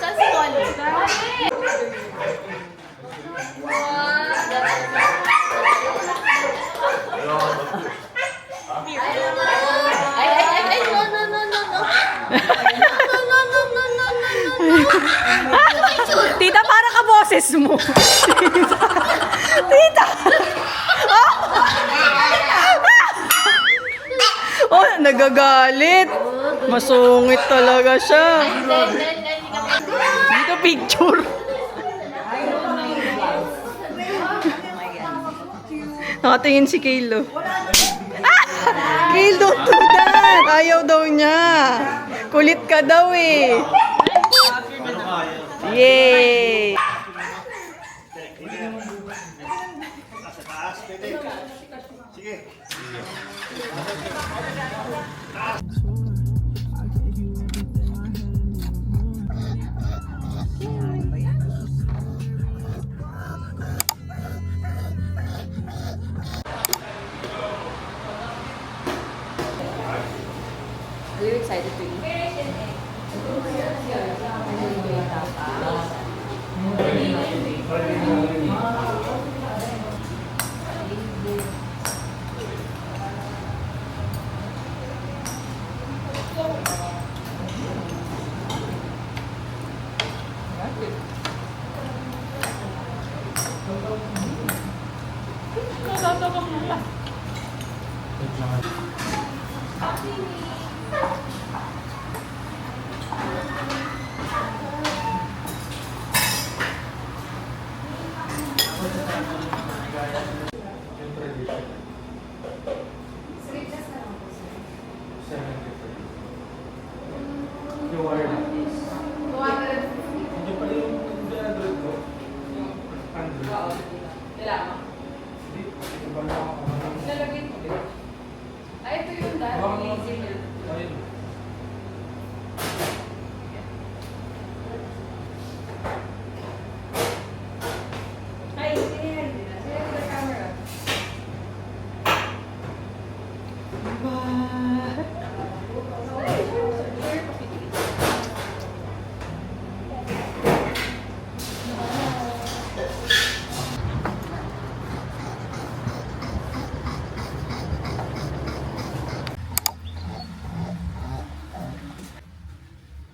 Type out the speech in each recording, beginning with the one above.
Sa school. Ay, no. Tita, para ka boses mo. Tita! Oh, nagagalit. Masungit talaga siya. Dito picture. Nakatingin si Kaylo. Kaylo, don't do that. Ayaw daw niya. Kulit ka daw eh. Yay! Are you excited to eat?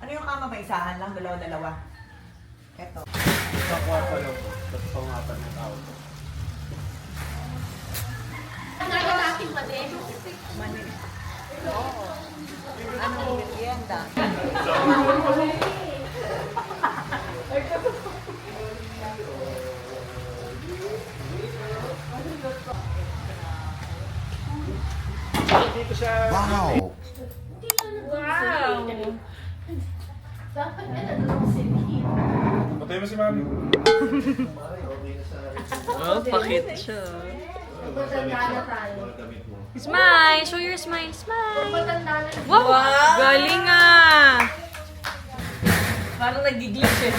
Ano yung kama ba? Isahan lang? Dalawa-dalawa? Eto. Sa kwarto lang po. Tapos pang-apat na tao. Natin pa din. Oo. Anong merienda? Dito siya. Wow! Dapat ka nag-uusipin. Patay mo si Mami. Oh, pakit siya. Matanda na tayo. Smile! Show your smile. Smile! Matanda na. Wow! Galing ah! Parang nag-glitch eh.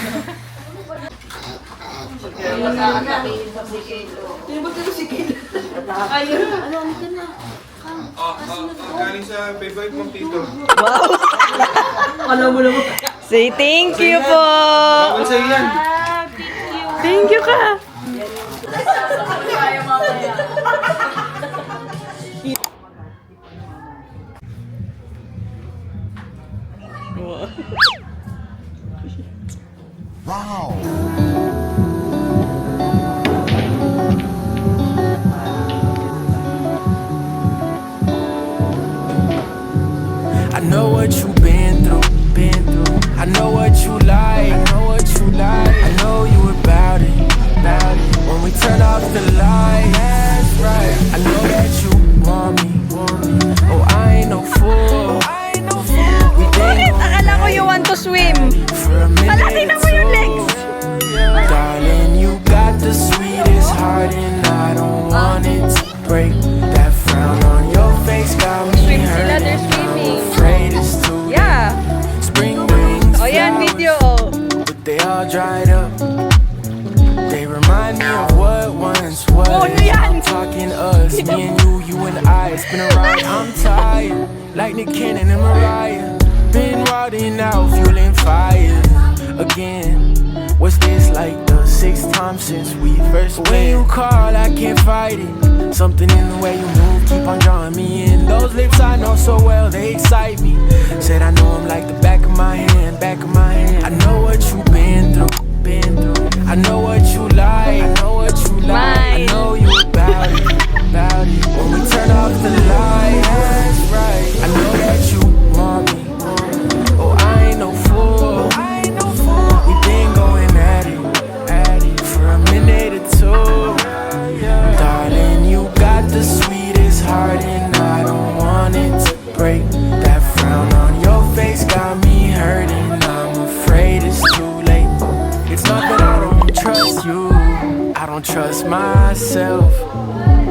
Galing sa favorite mong tito. Alam mo naman. Say thank you po! Bawal sa'yo yan. Thank you ka! Wow! I know what you've been through. I know what you like. I know you about it. When we turn off the lights, I know that you want me. Oh, I ain't no fool. We Bakit? Akala ko you want to swim. for a minute. Hala, tingnan mo yung legs. Darling, you got the sweetest heart, and I don't want it to break. That frown on your face got me Swim sila, hurting. they're swimming. Afraid it's too late. Yeah. Spring brings O yan, flowers, video. but they all dried up. They remind me of what once was. Oh, ano yan? I'm talking us, me and you and I. It's been a ride. I'm tired, like Nick Cannon and Mariah. Been riding out, fueling fires. again. Was this like the 6th time since we first met? When you call, I can't fight it. Something in the way you move, keep on drawing me in. Those lips I know so well, they excite me. Said I know them like the back of my hand, back of my hand. I know what you've been through, been through. I know what you like, I know what you like. I know you about it, about it. When we turn off the lights, that's right. I know that you want me. Oh, I ain't no fool. We been going at it for a minute or two. Darling, you got the sweetest heart, and I don't want it to break. That frown on your face got me hurting. I'm afraid it's too late. It's not that I don't trust you, I don't trust myself.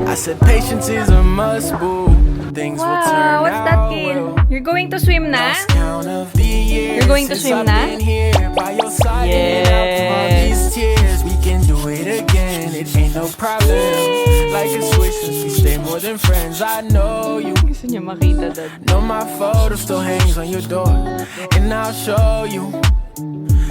I said patience is a must, boo. Things will turn Wow, what's that, out kid? well. You're going to swim na? Lost count of the years You're going to since swim I've na? been here by your side, and out through all these tears. We can do it again, it ain't no problem. Like a switch since we stay more than friends. I know you. Gusto niya makita, Dad. Know my photo still hangs on your door, and I'll show you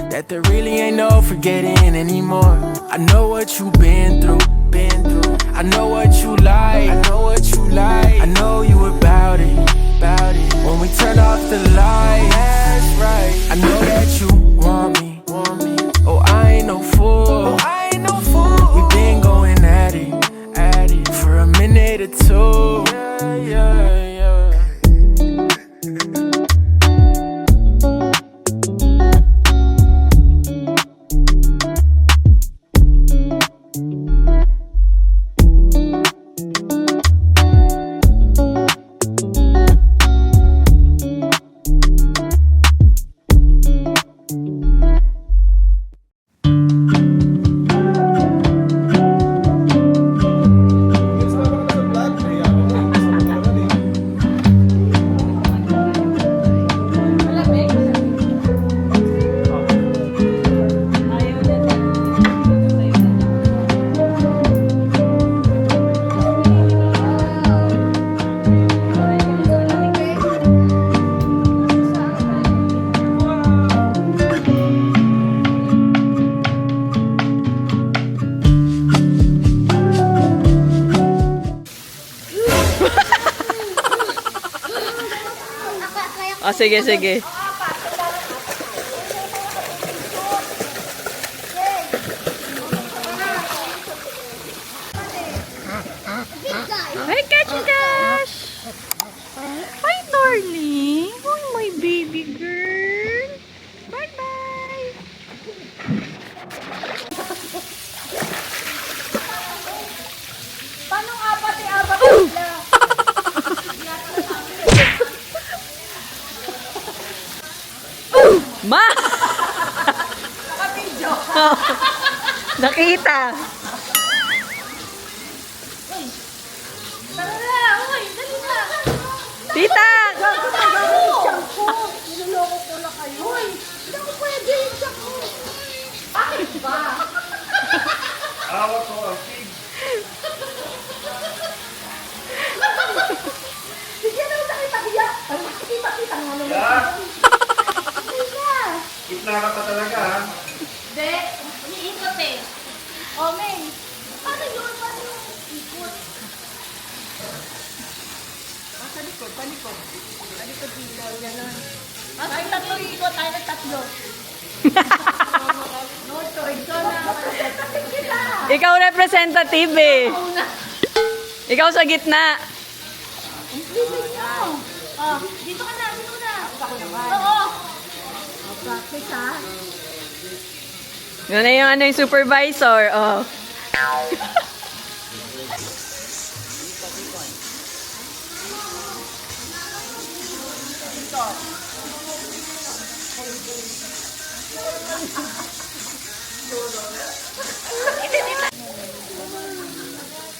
that there really ain't no forgetting anymore. I know what you've been through, been through. I know what you like, I know what you like. I know you about it, about it. When we turn off the lights, that's right. I know that you want me, want me. Oh, I ain't no fool, I ain't no fool. We been going at it for a minute or two. Yeah. Oh, sige, sige. Hi, Kachikash! Hi, darling! Hi, my baby girl! Bye-bye! Paano apat-apat sila? Ma! Nakita! Tara na! Uy! Dali na! Tita! Niloloko ko na kayo. Uy! Hindi ako pwede yung siya ko. Bakit ba? Awa ko ang pig. Bigyan naman sa kita-hiya. Para makikita-kita nga naman. Yeah. Hindi na. Gitna ka pa talaga, ha? Hindi. Umiikot eh. O, Meng. Paano yun? Paano yung ikot? Sa likod, sa likod. Sa likod dito. Ganun. Ay, tatlo ikot. Tayo na tatlo. No choice. So na. Kita. Ikaw representative eh. Ikaw sa gitna. Dito nyo. Oh, dito ka na. Dito ka na. Ako naman. Oo. Practice ha. Yun na yung ano yung supervisor. Oh.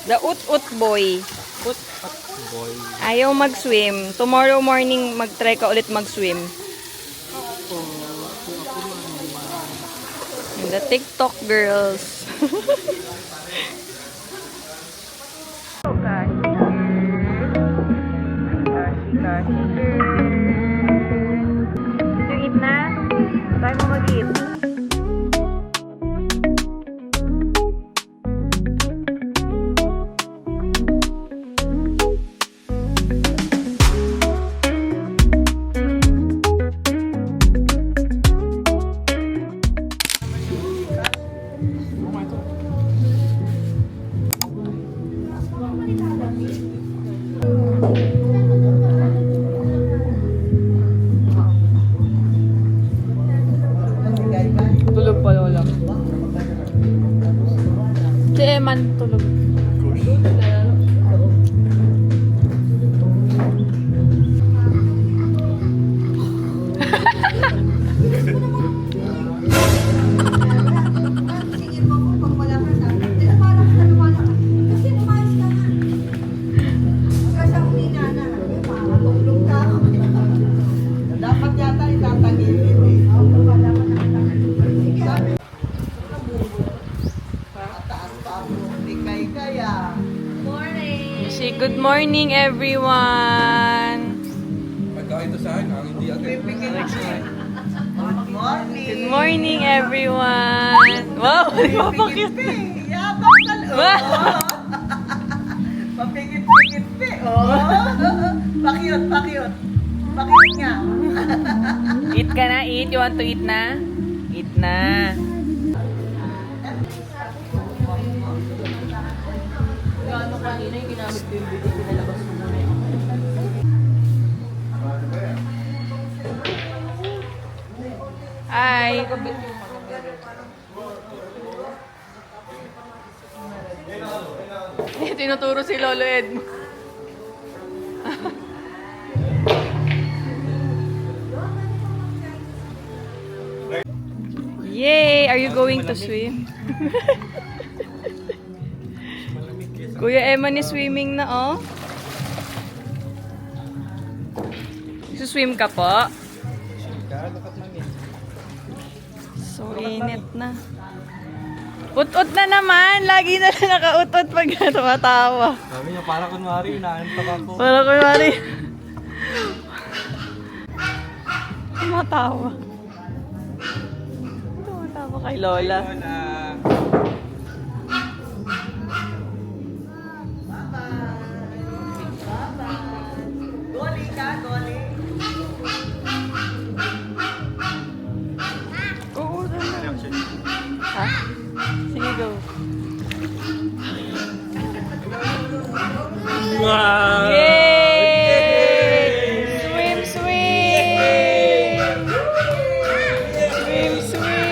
The ut-ut boy. Ut-ut boy. Ayaw mag-swim. Tomorrow morning mag-try ka ulit mag-swim. And the TikTok girls. You eat na? Try mo mag-eat. Eman tulog. Sige mo po pag wala ka sa akin. Di na parang ka lumala ka. Kasi lumayas ka nga. Kasi ang umina na. Makakatulog ka. Dapat yata itatagilid eh. Ako pa dapat nakatagilid. Sabi. Mataas pa mo. Hindi kaya. Say good morning, everyone. Pagka ito sa akin, ang hindi agad. Good morning. Good morning, everyone. Wow, papakit. Yabang ka Wow. Papikit-pikit pe. Oh. Pakyut. Pakyut nga. Eat ka na, eat. You want to eat na? Eat na. Ano kanina yung ginamit ko yung video, pinalabas mo muna yung Ay. Tinuturo si Lolo Edmo. Yay! Are you going to swim? Kuya Eman is swimming na, oh. Swim ka po? So, init na. Ut-ut na naman! Lagi na lang naka-ut-ut pag tumatawa. Sabi niya, para kunwari, inaantok ako. Para kunwari. Tumatawa. Tumatawa kay Lola. Goli ka, goli. Oo, dala. Ha? Sige, go. Wow! Yay! Swim, swim! Swim, swim!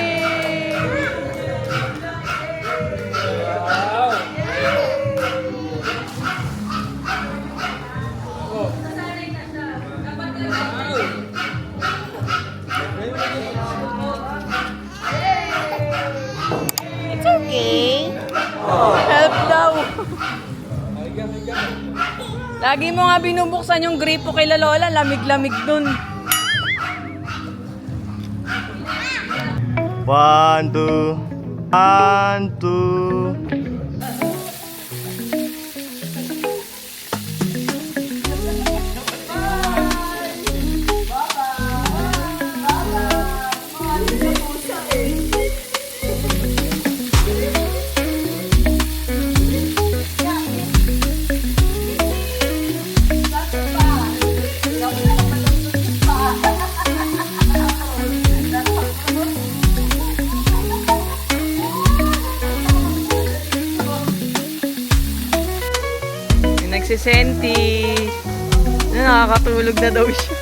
It's okay. Help daw. Lagi mo nga binubuksan yung gripo kay Lola, lamig-lamig dun. 1, 2, 1, 2. Yung nagsisenti. Nakakatulog na daw siya.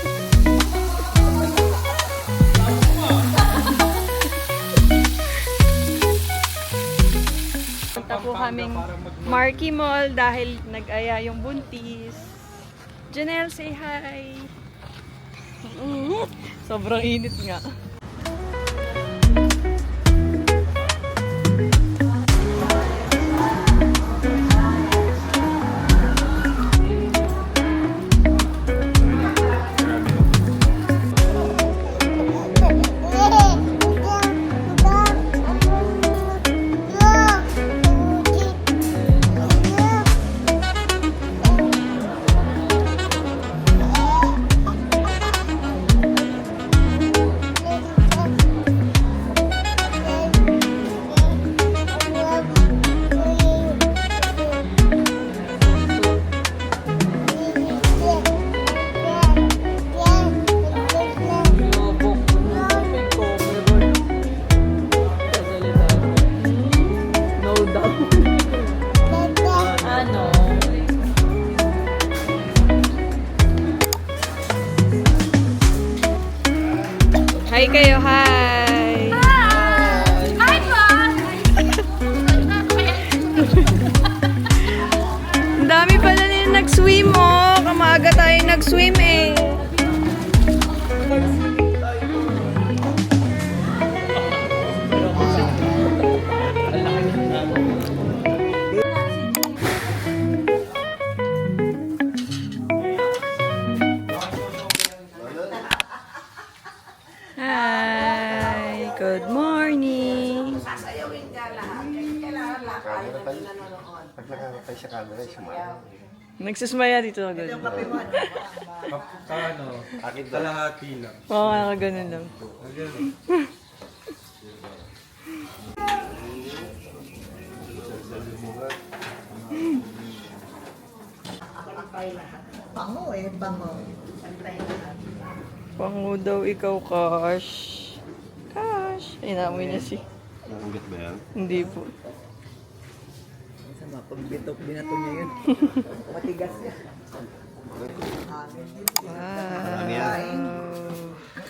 Punta po kaming Marquee Mall dahil nag-aya yung buntis. Janelle, say hi! Sobrang init nga. Hi kayo, hi! Hi! Hi, Pa! nag-swim oh. Kamaga tayo nag-swim eh. Hi, good morning. Sasayawin ka lahat. Kailangan lahat tayo nanonood. Pag nakakapay sa camera, sumaya. Nagsusmaya dito agad. Yung kape mo, ano? Sa ano, kalahati lang. Oo, ganun lang. Bango eh, bango. Pango daw ikaw, Kash. Kash. Inamoy niya si... Naunggat ba yan? Hindi po. Sa mga pagbitok, binato niya yun. Matigas yan. Wow.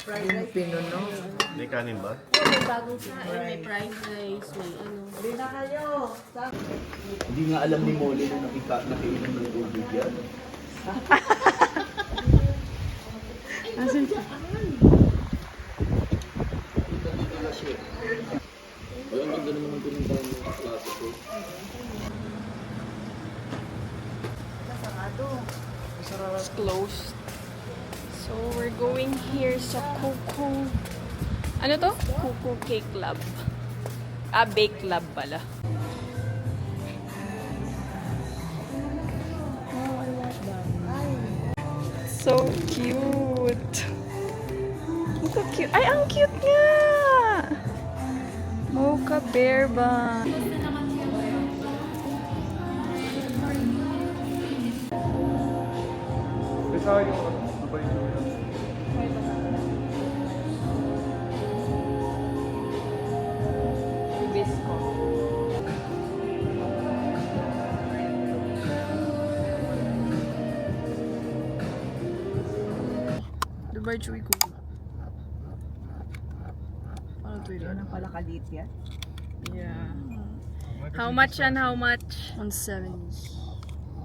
Fried rice. Pinuno. May kanin ba? May bagong kain, may fried rice, may ano. Hindi na kayo. Hindi nga alam ni Molly na nakiinom ng tubig yan. It's closed. So, we're going here sa Coco... Ano to? Coco Cake Lab. Ah, Bake Lab pala. So cute. Mocha cute. Ay, ang cute nga! Mocha Bear ba? Kasi yung Dubai Julian. Bisco. Dubai Chewy Coco. Ano to yun? Ano pala kalit yan? Yeah. How much yan? How much? 170.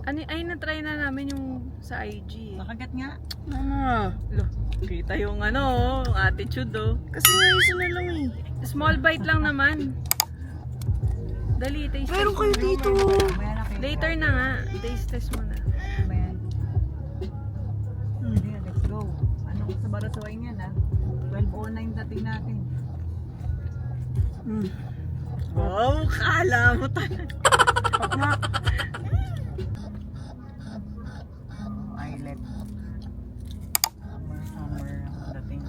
Ano, ay, na-try na namin yung sa IG. Nakagat nga. Mama. Kita yung ano, yung attitude oh. Kasi isa na lang eh. Small bite lang naman. Dali, taste Meron test kayo mo. dito. Later na nga. Taste test mo na. Sige, let's go. Ano sa Barasuay niyan ah? 12:09 dating natin. Wow, kala mo talaga. Island. Summer ang dating.